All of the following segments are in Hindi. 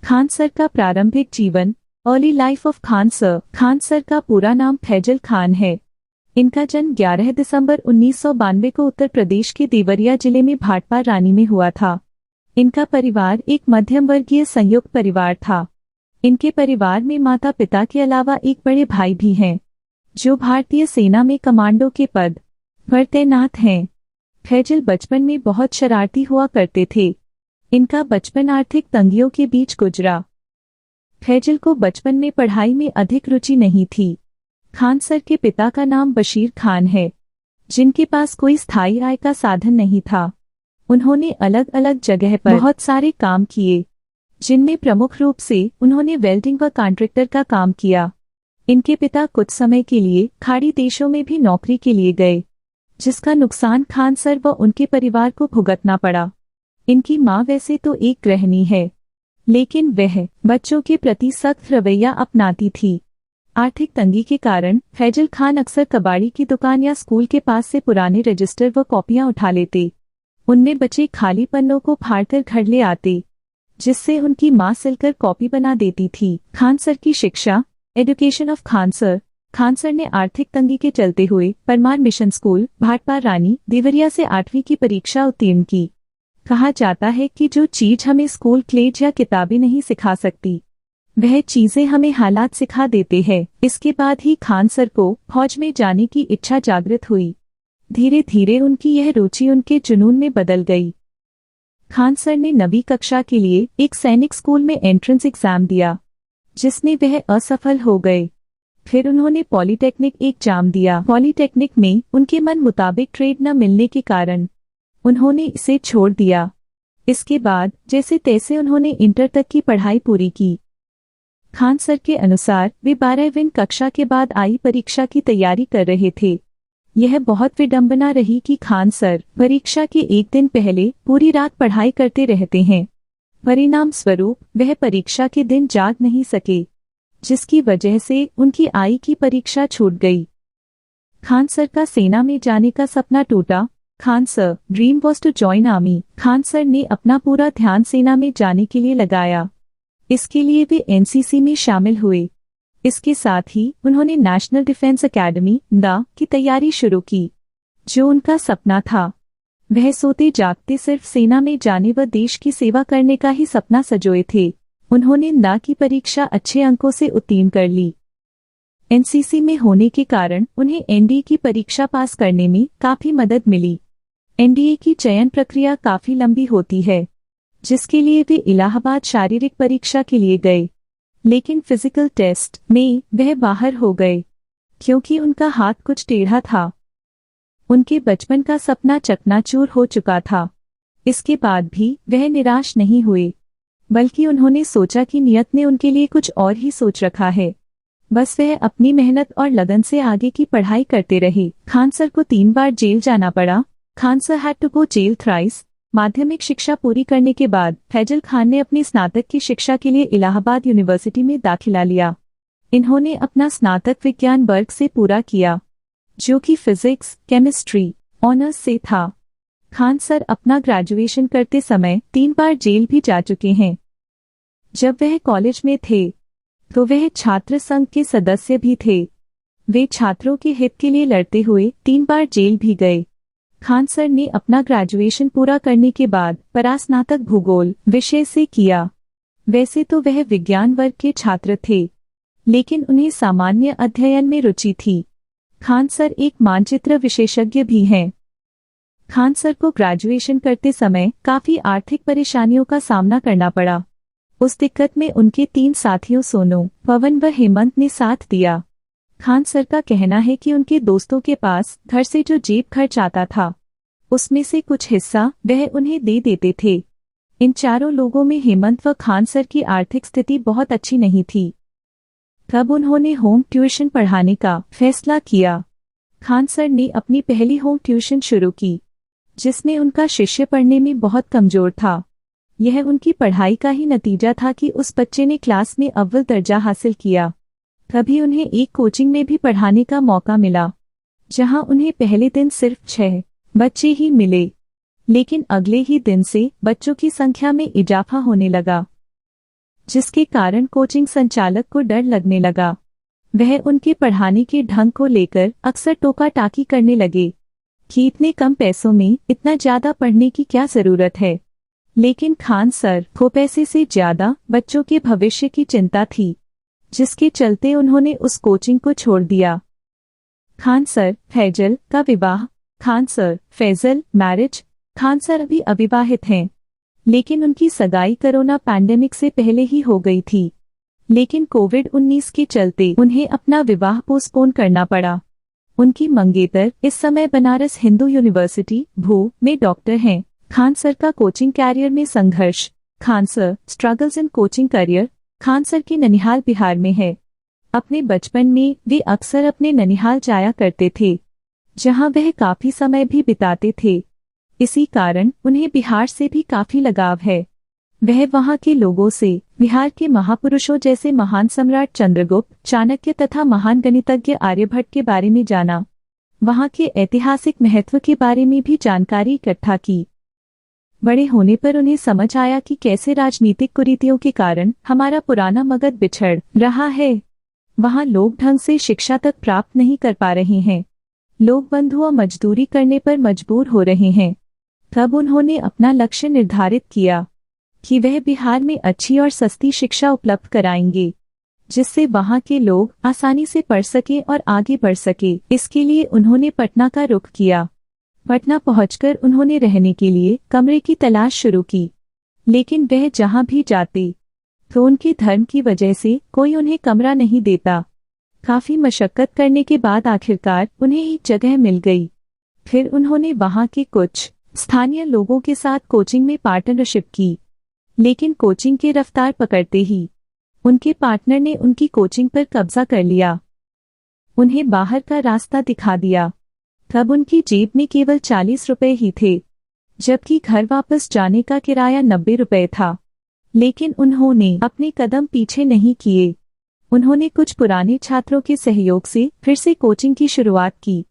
खान सर का प्रारंभिक जीवन। Early life of Khan sir. Khan sir का पूरा नाम फैजल खान है। इनका जन्म 11 दिसंबर 1992 को उत्तर प्रदेश के देवरिया जिले में भाटपार रानी में हुआ था। इनका परिवार एक मध्यम वर्गीय संयुक्त परिवार था। इनके परिवार में माता पिता के अलावा एक बड़े भाई भी हैं, जो भारतीय सेना में कमांडो के पद पर तैनात हैं। फैजल बचपन में बहुत शरारती हुआ करते थे। इनका बचपन आर्थिक तंगियों के बीच गुजरा। फैजल को बचपन में पढ़ाई में अधिक रुचि नहीं थी। खान सर के पिता का नाम बशीर खान है, जिनके पास कोई स्थायी आय का साधन नहीं था। उन्होंने अलग अलग जगह पर बहुत सारे काम किए, जिनमें प्रमुख रूप से उन्होंने वेल्डिंग व कॉन्ट्रैक्टर का काम किया। इनके पिता कुछ समय के लिए खाड़ी देशों में भी नौकरी के लिए गए, जिसका नुकसान खान सर व उनके परिवार को भुगतना पड़ा। इनकी मां वैसे तो एक गृहिणी है, लेकिन वह बच्चों के प्रति सख्त रवैया अपनाती थी। आर्थिक तंगी के कारण फैजल खान अक्सर कबाड़ी की दुकान या स्कूल के पास से पुराने रजिस्टर व कॉपियां उठा लेते। उनमें बचे खाली पन्नों को फाड़कर घर ले आते, जिससे उनकी मां सिलकर कॉपी बना देती थी। खान सर की शिक्षा। एजुकेशन ऑफ खान सर ने आर्थिक तंगी के चलते हुए परमार मिशन स्कूल, भाटपार रानी, देवरिया से 8वीं की परीक्षा उत्तीर्ण की। कहा जाता है कि जो चीज हमें स्कूल, कॉलेज या किताबें नहीं सिखा सकती, वह चीजें हमें हालात सिखा देते हैं। इसके बाद ही खान सर को फौज में जाने की इच्छा जागृत हुई। धीरे धीरे उनकी यह रुचि उनके जुनून में बदल गई। खान सर ने 9वीं कक्षा के लिए एक सैनिक स्कूल में एंट्रेंस एग्जाम दिया, जिसमें वह असफल हो गए। फिर उन्होंने पॉलिटेक्निक एग्जाम दिया। पॉलिटेक्निक में उनके मन मुताबिक ट्रेड न मिलने के कारण उन्होंने इसे छोड़ दिया। इसके बाद जैसे तैसे उन्होंने इंटर तक की पढ़ाई पूरी की। खान सर के अनुसार वे 12वीं कक्षा के बाद आई परीक्षा की तैयारी कर रहे थे। यह बहुत विडंबना रही कि खान सर परीक्षा के एक दिन पहले पूरी रात पढ़ाई करते रहते हैं। परिणाम स्वरूप वह परीक्षा के दिन जाग नहीं सके, जिसकी वजह से उनकी आई की परीक्षा छूट गई। खान सर का सेना में जाने का सपना टूटा। Khan sir dream was to join army. Khan sir ने अपना पूरा ध्यान सेना में जाने के लिए लगाया। इसके लिए वे एनसीसी में शामिल हुए। इसके साथ ही उन्होंने नेशनल डिफेंस एकेडमी (NDA) की तैयारी शुरू की। जो उनका सपना था, वह सोते जागते सिर्फ सेना में जाने व देश की सेवा करने का ही सपना सजोए थे। उन्होंने NDA की परीक्षा अच्छे अंकों से उत्तीर्ण कर ली। एनसीसी में होने के कारण उन्हें एनडीए की परीक्षा पास करने में काफी मदद मिली। एनडीए की चयन प्रक्रिया काफी लंबी होती है, जिसके लिए वे इलाहाबाद शारीरिक परीक्षा के लिए गए, लेकिन फिजिकल टेस्ट में वह बाहर हो गए क्योंकि उनका हाथ कुछ टेढ़ा था। उनके बचपन का सपना चकनाचूर हो चुका था। इसके बाद भी वह निराश नहीं हुए, बल्कि उन्होंने सोचा कि नियत ने उनके लिए कुछ और ही सोच रखा है। बस वह अपनी मेहनत और लगन से आगे की पढ़ाई करते रहे। खान सर को 3 बार जेल जाना पड़ा। Khan sir had to go jail thrice. माध्यमिक शिक्षा पूरी करने के बाद फैजल खान ने अपनी स्नातक की शिक्षा के लिए इलाहाबाद यूनिवर्सिटी में दाखिला लिया। इन्होंने अपना स्नातक विज्ञान वर्ग से पूरा किया, जो कि फिजिक्स, केमिस्ट्री ऑनर्स से था। खान सर अपना ग्रेजुएशन करते समय 3 बार जेल भी जा चुके हैं। जब वह कॉलेज में थे तो वह छात्र संघ के सदस्य भी थे। वे छात्रों के हित के लिए लड़ते हुए 3 बार जेल भी गए। खान सर ने अपना ग्रेजुएशन पूरा करने के बाद परास्नातक भूगोल विषय से किया। वैसे तो वह विज्ञान वर्ग के छात्र थे, लेकिन उन्हें सामान्य अध्ययन में रुचि थी। खान सर एक मानचित्र विशेषज्ञ भी हैं। खान सर को ग्रेजुएशन करते समय काफी आर्थिक परेशानियों का सामना करना पड़ा। उस दिक्कत में उनके 3 साथियों सोनू, पवन व हेमंत ने साथ दिया। खान सर का कहना है कि उनके दोस्तों के पास घर से जो जेब खर्च आता था, उसमें से कुछ हिस्सा वह उन्हें दे देते थे। इन चारों लोगों में हेमंत व खान सर की आर्थिक स्थिति बहुत अच्छी नहीं थी। तब उन्होंने होम ट्यूशन पढ़ाने का फैसला किया। खान सर ने अपनी पहली होम ट्यूशन शुरू की, जिसमें उनका शिष्य पढ़ने में बहुत कमजोर था। यह उनकी पढ़ाई का ही नतीजा था कि उस बच्चे ने क्लास में अव्वल दर्जा हासिल किया। तभी उन्हें एक कोचिंग में भी पढ़ाने का मौका मिला, जहां उन्हें पहले दिन सिर्फ 6 बच्चे ही मिले, लेकिन अगले ही दिन से बच्चों की संख्या में इजाफा होने लगा। जिसके कारण कोचिंग संचालक को डर लगने लगा। वह उनके पढ़ाने के ढंग को लेकर अक्सर टोका टाकी करने लगे कि इतने कम पैसों में इतना ज्यादा पढ़ने की क्या जरूरत है। लेकिन खान सर को पैसे से ज्यादा बच्चों के भविष्य की चिंता थी, जिसके चलते उन्होंने उस कोचिंग को छोड़ दिया। खान सर फैजल का विवाह। Khan sir Faizal marriage. Khan sir अभी अविवाहित हैं, लेकिन उनकी सगाई कोरोना पैंडेमिक से पहले ही हो गई थी। लेकिन कोविड-19 के चलते उन्हें अपना विवाह पोस्टपोन करना पड़ा। उनकी मंगेतर इस समय बनारस हिंदू यूनिवर्सिटी भू में डॉक्टर हैं। खान सर का कोचिंग कैरियर में संघर्ष। Khan sir struggles in coaching career. Khan sir की ननिहाल बिहार में है। अपने बचपन में वे अक्सर अपने ननिहाल जाया करते थे, जहां वह काफी समय भी बिताते थे। इसी कारण उन्हें बिहार से भी काफी लगाव है। वह वहां के लोगों से बिहार के महापुरुषों जैसे महान सम्राट चंद्रगुप्त, चाणक्य तथा महान गणितज्ञ आर्यभट्ट के बारे में जाना। वहां के ऐतिहासिक महत्व के बारे में भी जानकारी इकट्ठा की। बड़े होने पर उन्हें समझ आया कि कैसे राजनीतिक कुरीतियों के कारण हमारा पुराना मगध बिछड़ रहा है। वहां लोग ढंग से शिक्षा तक प्राप्त नहीं कर पा रहे हैं। लोग बंधुआ मजदूरी करने पर मजबूर हो रहे हैं। तब उन्होंने अपना लक्ष्य निर्धारित किया कि वह बिहार में अच्छी और सस्ती शिक्षा उपलब्ध कराएंगे, जिससे वहां के लोग आसानी से पढ़ सके और आगे बढ़ सके। इसके लिए उन्होंने पटना का रुख किया। पटना पहुंचकर उन्होंने रहने के लिए कमरे की तलाश शुरू की, लेकिन वह जहां भी जाते तो उनके धर्म की वजह से कोई उन्हें कमरा नहीं देता। काफी मशक्कत करने के बाद आखिरकार उन्हें एक जगह मिल गई। फिर उन्होंने वहां के कुछ स्थानीय लोगों के साथ कोचिंग में पार्टनरशिप की, लेकिन कोचिंग की रफ्तार पकड़ते ही उनके पार्टनर ने उनकी कोचिंग पर कब्जा कर लिया। उन्हें बाहर का रास्ता दिखा दिया। तब उनकी जेब में केवल 40 रुपए ही थे, जबकि घर वापस जाने का किराया 90 रुपए था। लेकिन उन्होंने अपने कदम पीछे नहीं किए। उन्होंने कुछ पुराने छात्रों के सहयोग से फिर से कोचिंग की शुरुआत की।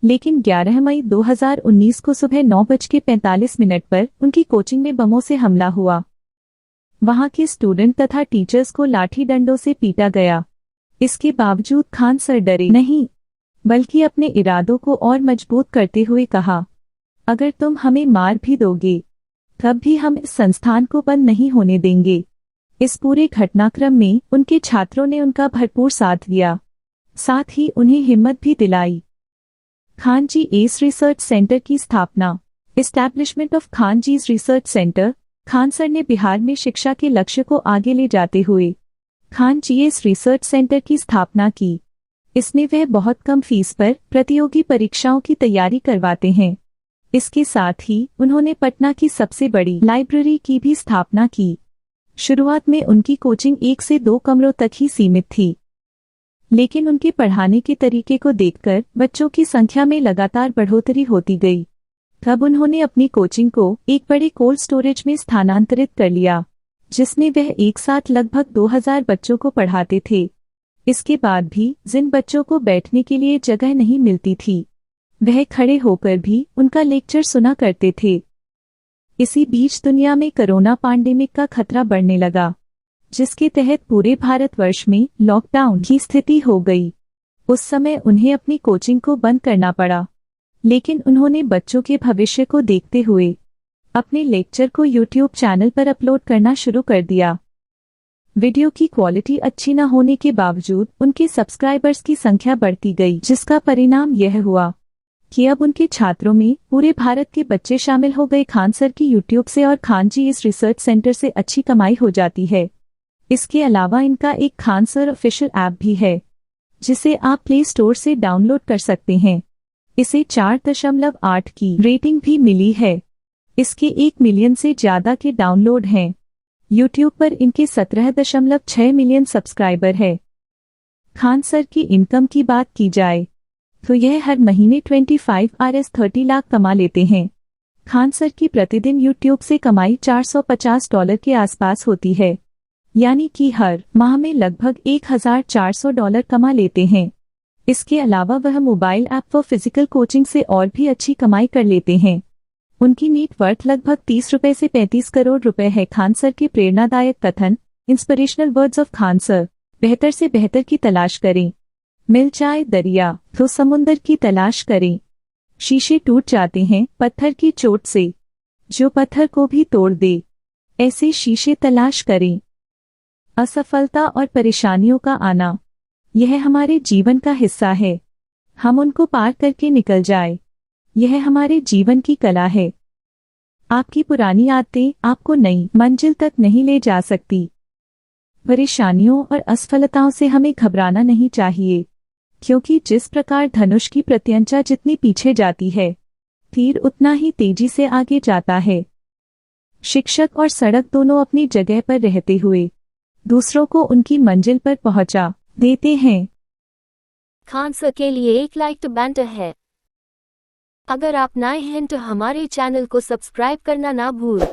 लेकिन 11 मई 2019 को सुबह 9:45 पर उनकी कोचिंग में बमों से हमला हुआ। वहां के स्टूडेंट तथा टीचर्स को लाठी डंडों से पीटा गया। इसके बावजूद खान सर डरे नहीं, बल्कि अपने इरादों को और मजबूत करते हुए कहा, अगर तुम हमें मार भी दोगे तब भी हम इस संस्थान को बंद नहीं होने देंगे। इस पूरे घटनाक्रम में उनके छात्रों ने उनका भरपूर साथ दिया, साथ ही उन्हें हिम्मत भी दिलाई। Khan G S research centre की स्थापना। Establishment of Khan GS research centre. Khan sir ने बिहार में शिक्षा के लक्ष्य को आगे ले जाते हुए Khan G S research centre की स्थापना की। इसमें वह बहुत कम फीस पर प्रतियोगी परीक्षाओं की तैयारी करवाते हैं। इसके साथ ही उन्होंने पटना की सबसे बड़ी लाइब्रेरी की भी स्थापना की। शुरुआत में उनकी कोचिंग 1 से 2 कमरों तक ही सीमित थी, लेकिन उनके पढ़ाने के तरीके को देखकर बच्चों की संख्या में लगातार बढ़ोतरी होती गई। तब उन्होंने अपनी कोचिंग को एक बड़े कोल्ड स्टोरेज में स्थानांतरित कर लिया, जिसमें वह एक साथ लगभग 2000 बच्चों को पढ़ाते थे। इसके बाद भी जिन बच्चों को बैठने के लिए जगह नहीं मिलती थी, वह खड़े होकर भी उनका लेक्चर सुना करते थे। इसी बीच दुनिया में कोरोना पैंडेमिक का खतरा बढ़ने लगा, जिसके तहत पूरे भारतवर्ष में लॉकडाउन की स्थिति हो गई। उस समय उन्हें अपनी कोचिंग को बंद करना पड़ा, लेकिन उन्होंने बच्चों के भविष्य को देखते हुए अपने लेक्चर को यूट्यूब चैनल पर अपलोड करना शुरू कर दिया। वीडियो की क्वालिटी अच्छी न होने के बावजूद उनके सब्सक्राइबर्स की संख्या बढ़ती गई, जिसका परिणाम यह हुआ कि अब उनके छात्रों में पूरे भारत के बच्चे शामिल हो गए। खान सर की यूट्यूब से और खान जी इस रिसर्च सेंटर से अच्छी कमाई हो जाती है। इसके अलावा इनका एक खान सर ऑफिशियल ऐप भी है, जिसे आप प्ले स्टोर से डाउनलोड कर सकते हैं। इसे 4.8 की रेटिंग भी मिली है। इसके 1 मिलियन से ज्यादा के डाउनलोड हैं। यूट्यूब पर इनके 17.6 मिलियन सब्सक्राइबर है। खान सर की इनकम की बात की जाए तो यह हर महीने 25 Rs 30 लाख कमा लेते हैं। खान सर की प्रतिदिन यूट्यूब से कमाई $450 के आसपास होती है, यानी कि हर माह में लगभग $1400 कमा लेते हैं। इसके अलावा वह मोबाइल ऐप व फिजिकल कोचिंग से और भी अच्छी कमाई कर लेते हैं। उनकी नेट वर्थ लगभग 30 रुपए से 35 करोड़ रुपए है। खान सर के प्रेरणादायक कथन। Inspirational words of Khan sir. बेहतर से बेहतर की तलाश करें, मिल जाए दरिया तो समुंदर की तलाश करें। शीशे टूट जाते हैं पत्थर की चोट से, जो पत्थर को भी तोड़ दे, ऐसे शीशे तलाश करें। असफलता और परेशानियों का आना, यह हमारे जीवन का हिस्सा है। हम उनको पार करके निकल जाए, यह हमारे जीवन की कला है। आपकी पुरानी आदतें आपको नई मंजिल तक नहीं ले जा सकती। परेशानियों और असफलताओं से हमें घबराना नहीं चाहिए, क्योंकि जिस प्रकार धनुष की प्रत्यंचा जितनी पीछे जाती है, तीर उतना ही तेजी से आगे जाता है। शिक्षक और सड़क दोनों अपनी जगह पर रहते हुए दूसरों को उनकी मंजिल पर पहुंचा देते हैं। खान सर के लिए एक लाइक तो बैंटर है। अगर आप नए हैं तो हमारे चैनल को सब्सक्राइब करना ना भूल।